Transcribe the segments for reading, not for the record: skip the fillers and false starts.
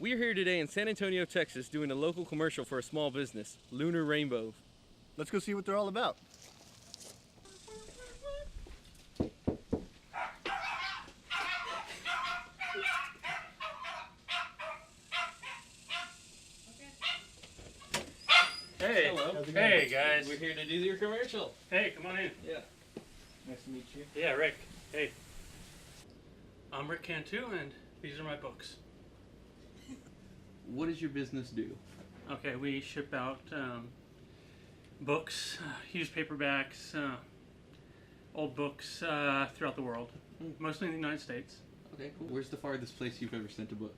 We're here today in San Antonio, Texas, doing a local commercial for a small business, Lunar Rainbow. Let's go see what they're all about. Hey. Hello. Hey, guys. We're here to do your commercial. Hey, come on in. Yeah. Nice to meet you. Yeah, Rick. Hey. I'm Rick Cantu, and these are my books. What does your business do? Okay, we ship out books, used paperbacks, old books throughout the world, mostly in the United States. Okay, cool. Where's the farthest place you've ever sent a book?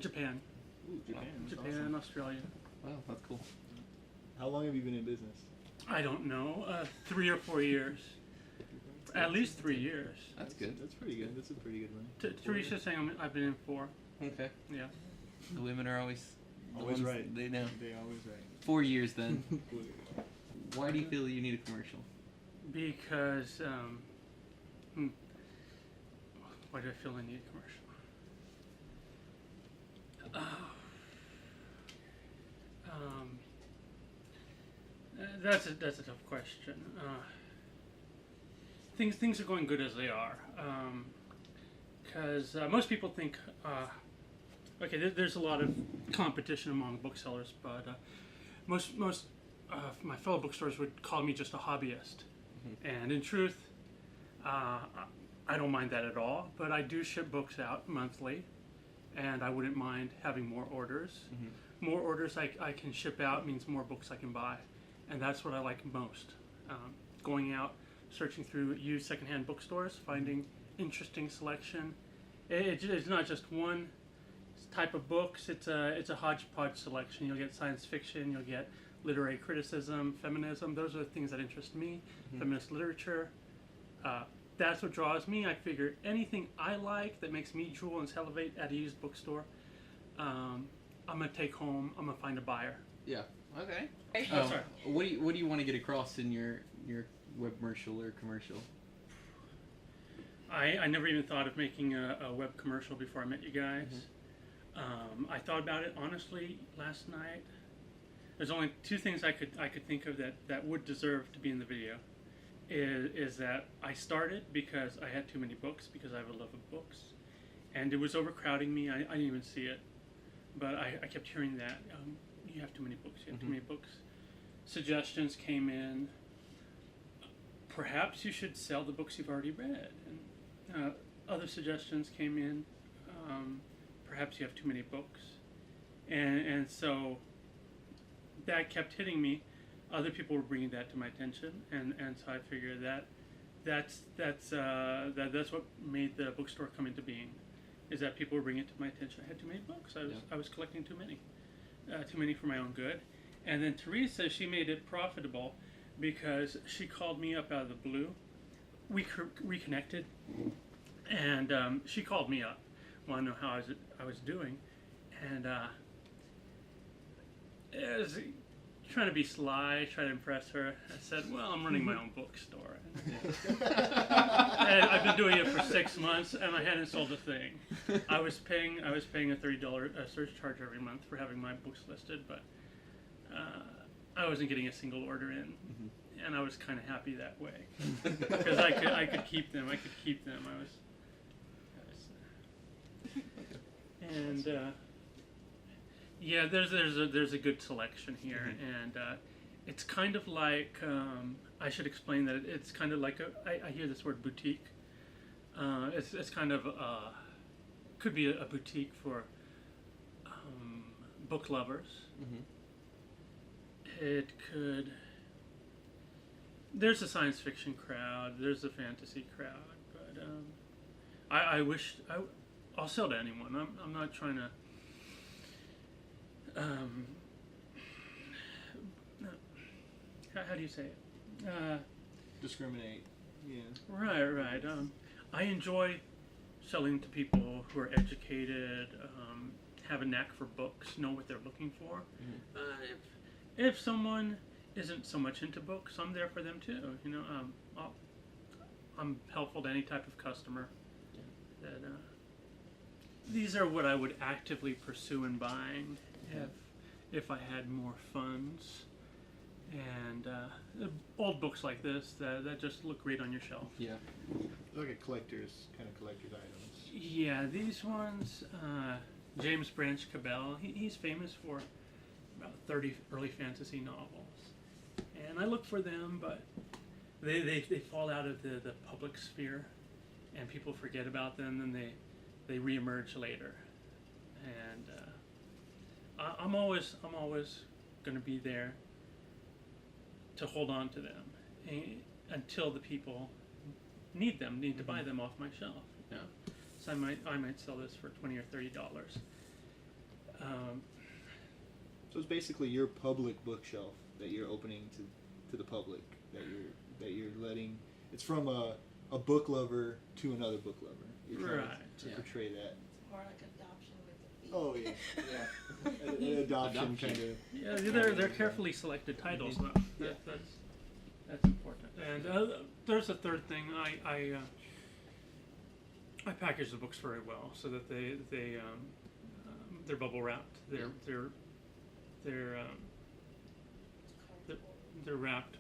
Japan. Ooh, Japan. Japan, awesome. Australia. Wow, that's cool. How long have you been in business? I don't know, 3 or 4 years. At least 3 years. That's good. That's pretty good. That's a pretty good one. Teresa's saying I've been in 4. Okay. Yeah. The women are always Always ones right. They know. They're always right. 4 years then. Why do you feel that you need a commercial? Because, why do I feel I need a commercial? That's a tough question. Things are going good as they are. Because most people think, okay, there's a lot of competition among booksellers, but most my fellow bookstores would call me just a hobbyist. And in truth, I don't mind that at all, but I do ship books out monthly, and I wouldn't mind having more orders. More orders I can ship out means more books I can buy, and that's what I like most. Going out, searching through used secondhand bookstores, finding interesting selection. It's not just one type of books, it's a hodgepodge selection. You'll get science fiction, you'll get literary criticism, feminism. Those are the things that interest me. Feminist literature. That's what draws me. I figure anything I like that makes me drool and salivate at a used bookstore, I'm gonna take home. I'm gonna find a buyer. Yeah. Okay. Oh, sorry. What do you want to get across in your web commercial or commercial? I never even thought of making a web commercial before I met you guys. I thought about it honestly last night. There's only 2 things I could think of that would deserve to be in the video. Is that I started because I had too many books, because I have a love of books, and it was overcrowding me. I didn't even see it, but I kept hearing that you have too many books. You have too many books. Suggestions came in. Perhaps you should sell the books you've already read. And other suggestions came in. Perhaps you have too many books, and so that kept hitting me. Other people were bringing that to my attention, and so I figured that's what made the bookstore come into being, is that people were bringing it to my attention. I had too many books. I was collecting too many for my own good. And then Teresa, she made it profitable because she called me up out of the blue. We reconnected, and she called me up, wanted to know how I was doing, and it was trying to be sly, try to impress her. I said, well, I'm running my own bookstore. And I've been doing it for 6 months, and I hadn't sold a thing. I was paying a $30 surcharge every month for having my books listed, but I wasn't getting a single order in, and I was kind of happy that way because I could keep them. And yeah, there's a good selection here, and it's kind of like I should explain that it's kind of like I hear this word boutique. It's kind of could be a boutique for book lovers. It could. There's a science fiction crowd. There's a fantasy crowd, but I wish I'll sell to anyone. I'm not trying to. How do you say it? Discriminate. Yeah. Right. I enjoy selling to people who are educated, have a knack for books, know what they're looking for. If someone isn't so much into books, I'm there for them too. You know, I'm helpful to any type of customer that these are what I would actively pursue in buying if I had more funds. And old books like this that just look great on your shelf. Yeah. Like a collector's items. Yeah, these ones, James Branch Cabell, he's famous for about 30 early fantasy novels. And I look for them, but they fall out of the public sphere, and people forget about them, and they reemerge later. And I'm always going to be there to hold on to them until the people need to buy them off my shelf. Yeah. So I might sell this for $20 or $30. So it's basically your public bookshelf that you're opening to the public, that you're letting. It's from a book lover to another book lover. You're trying to portray that. More like adoption with the fee. Oh yeah, an adoption kind of. Yeah, they're carefully selected titles though. That's important. And there's a third thing. I package the books very well so that they're bubble wrapped. They're wrapped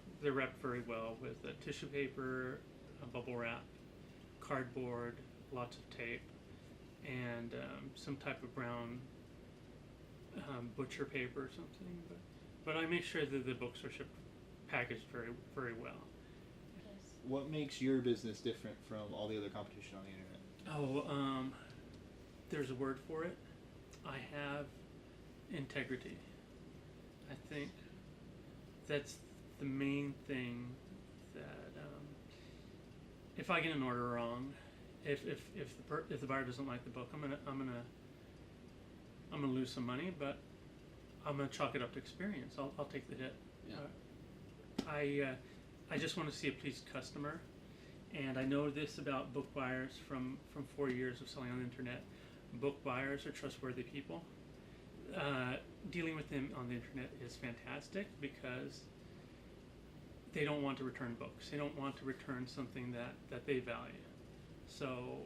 very well with tissue paper, bubble wrap, cardboard, lots of tape, and some type of brown butcher paper or something. But I make sure that the books are packaged very, very well. What makes your business different from all the other competition on the internet? There's a word for it. I have integrity. I think that's the main thing that if I get an order wrong, if the buyer doesn't like the book, I'm gonna lose some money, but I'm gonna chalk it up to experience. I'll take the hit. Yeah. I just want to see a pleased customer, and I know this about book buyers from 4 years of selling on the internet. Book buyers are trustworthy people. Dealing with them on the internet is fantastic because they don't want to return books. They don't want to return something that they value. So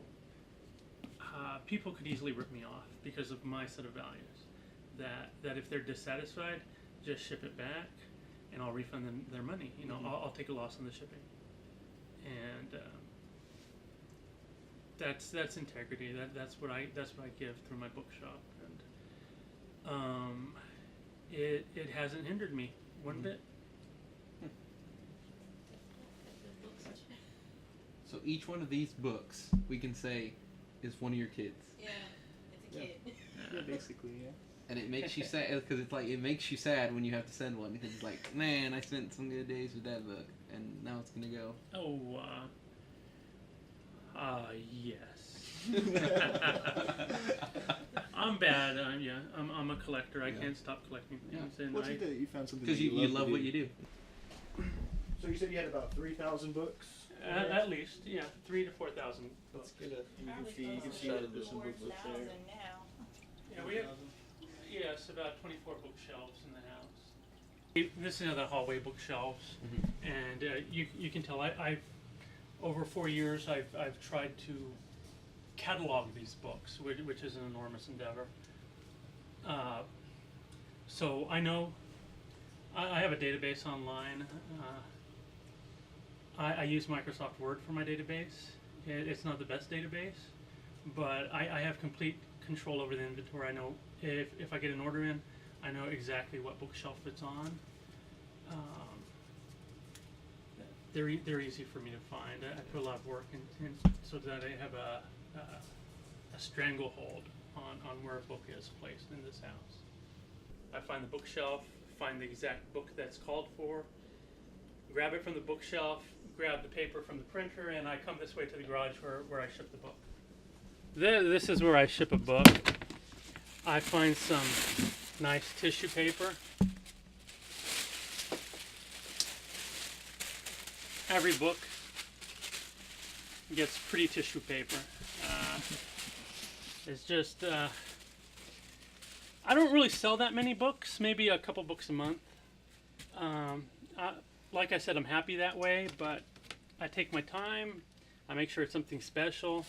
people could easily rip me off because of my set of values. That if they're dissatisfied, just ship it back, and I'll refund them their money. You know, I'll take a loss on the shipping, and that's integrity. That's what I give through my bookshop, and it hasn't hindered me one bit. So each one of these books, we can say, is one of your kids. Yeah, it's a kid. Yeah, basically, yeah. And it makes you sad because it's like it makes you sad when you have to send one because it's like, man, I spent some good days with that book, and now it's gonna go. Yes. I'm bad. I'm a collector. I can't stop collecting things. Yeah. And What's it that you found something? Because you love what you do. So you said you had about 3,000 books. At least, 3,000 to 4,000 books. You Probably can see that there's some books up there. 4,000 now. Yeah, we have. Yes, about 24 bookshelves in the house. This is another hallway bookshelves, and you can tell I've over 4 years I've tried to catalog these books, which is an enormous endeavor. So I know I have a database online. I use Microsoft Word for my database. It's not the best database, but I have complete control over the inventory. I know if I get an order in, I know exactly what bookshelf it's on. They're easy for me to find. I put a lot of work in so that I have a stranglehold on where a book is placed in this house. I find the bookshelf, find the exact book that's called for, grab it from the bookshelf, grab the paper from the printer, and I come this way to the garage where I ship the book. This is where I ship a book. I find some nice tissue paper. Every book gets pretty tissue paper. It's just, I don't really sell that many books, maybe a couple books a month. Like I said, I'm happy that way, but I take my time, I make sure it's something special,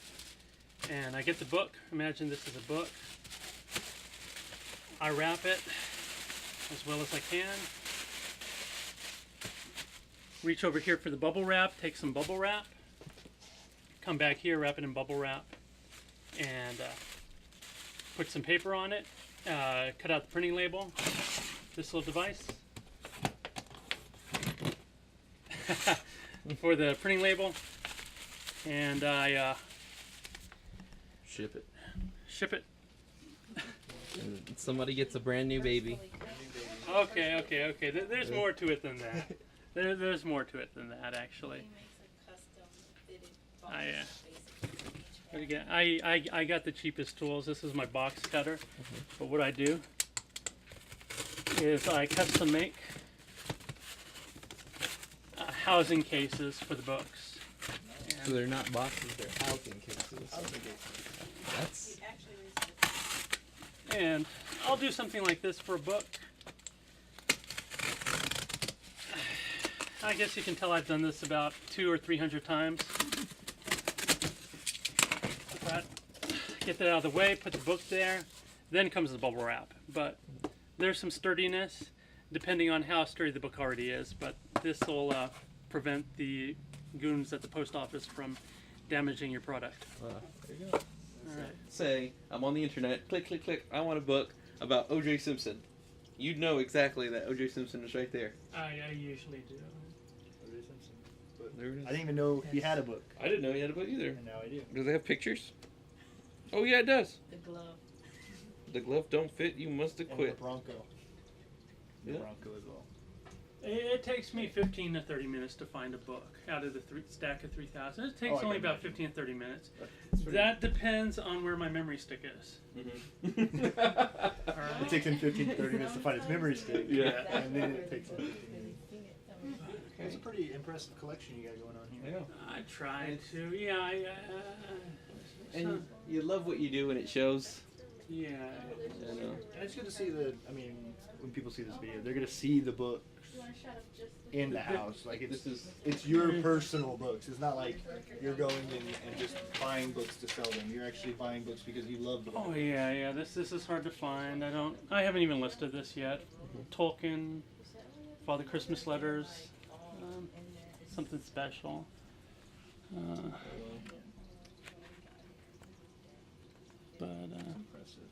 And I get the book. Imagine this is a book. I wrap it as well as I can. Reach over here for the bubble wrap. Take some bubble wrap. Come back here, wrap it in bubble wrap, and put some paper on it. Cut out the printing label. This little device for the printing label, and I Ship it. ship it. And somebody gets a brand new baby. Okay. There's more to it than that. There's more to it than that, actually. He makes a custom fitted box, I, basically, for each But family. again, I got the cheapest tools. This is my box cutter. But what I do is I custom make housing cases for the books. So they're not boxes, they're housing cases. That's He actually researched. And I'll do something like this for a book. I guess you can tell I've done this about 200 or 300 times. But get that out of the way, put the book there, then comes the bubble wrap. But there's some sturdiness, depending on how sturdy the book already is. But this will prevent the goons at the post office from damaging your product. there you go. All right. Say I'm on the internet. Click, click, click. I want a book about O.J. Simpson. You'd know exactly that O.J. Simpson is right there. I usually do. There it is. I didn't even know he had a book, I didn't know he had a book either. and now I do. Does it have pictures? Oh yeah, it does. The glove. The glove don't fit. You must have And the quit. Bronco. The Yeah. Bronco as well. It takes me 15 to 30 minutes to find a book out of the stack of 3,000. It takes Oh, I only can about imagine. 15 to 30 minutes. That's pretty- That depends on where my memory stick is. Mm-hmm. All right? It takes him 15 to 30 minutes to find his memory stick. Yeah. And then it takes him 15 minutes. Okay. It's a pretty impressive collection you got going on here. Yeah. I try to. Yeah, And you love what you do when it shows. yeah. I know. And it's good to see the, I mean, when people see this video, they're going to see the book in the house. Like, it's your personal books. It's not like you're going and just buying books to sell them. You're actually buying books because you love the book. Oh yeah. This is hard to find. I haven't even listed this yet. Tolkien, Father Christmas letters, something special. But Impressive.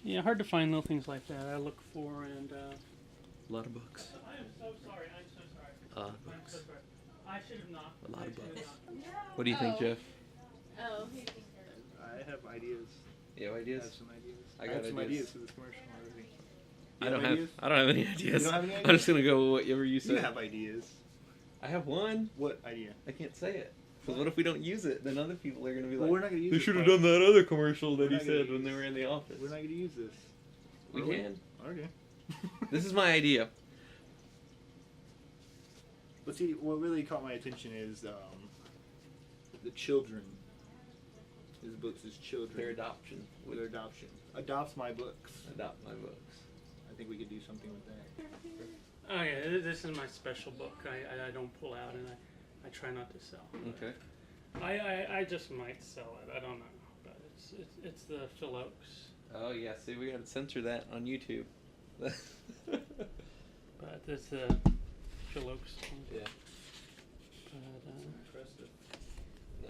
yeah, hard to find little things like that. I look for and. A lot of books. I am so sorry. I'm so sorry. A lot of I'm books. so sorry. I should have not. A lot of I should have books. not. What do you think, Jeff? Oh, I have ideas. You have I ideas? have some ideas. I I got have some ideas. ideas for this commercial already. I don't have ideas? have. I don't have any ideas. don't have any I'm ideas? just gonna go with whatever you said. You have ideas. I have one. What idea? I can't say it. Because what if we don't use it? Then other people are gonna be Well, like, we're not going to use they this should have part. done that other commercial that We're he not gonna said when use- they were in the office. We're not going to use this. We Are we? can. Okay. This is my idea. But see, what really caught my attention is the children. His books is children. Their adoption. Their adoption. Adopts my books. Adopt my books. I think we could do something with that. Oh yeah, this is my special book. I don't pull out and I try not to sell. Okay. I just might sell it. I don't know, but it's the Phil Oaks. Oh yeah. See, we gotta censor that on YouTube. But it's the Phil Oaks. One. Yeah. But Impressive.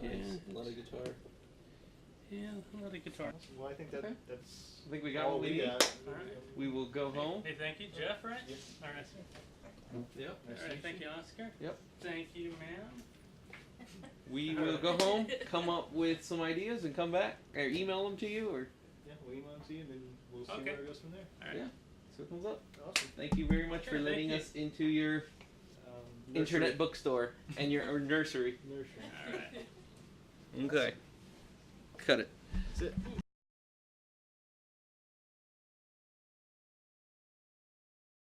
Nice. Yeah. A lot of guitar. yeah, a lot of guitar. Well, I think that Okay. that's I think we got all what we we need. got. All right. We will go home. Hey, thank you, Jeff. Right? Yes. All right. Yep. All right. Thank you, Oscar. Yep. Thank you, ma'am. We will go home, come up with some ideas, and come back or email them to you, or Yeah, we'll email them to you, and then we'll see Okay. where it goes from there. All right. Yeah. see what comes up. Awesome. Thank you very much Okay, for thank letting you. us into your Nursery. internet bookstore and your or nursery. Nursery. All right. Okay. Cut it. That's it.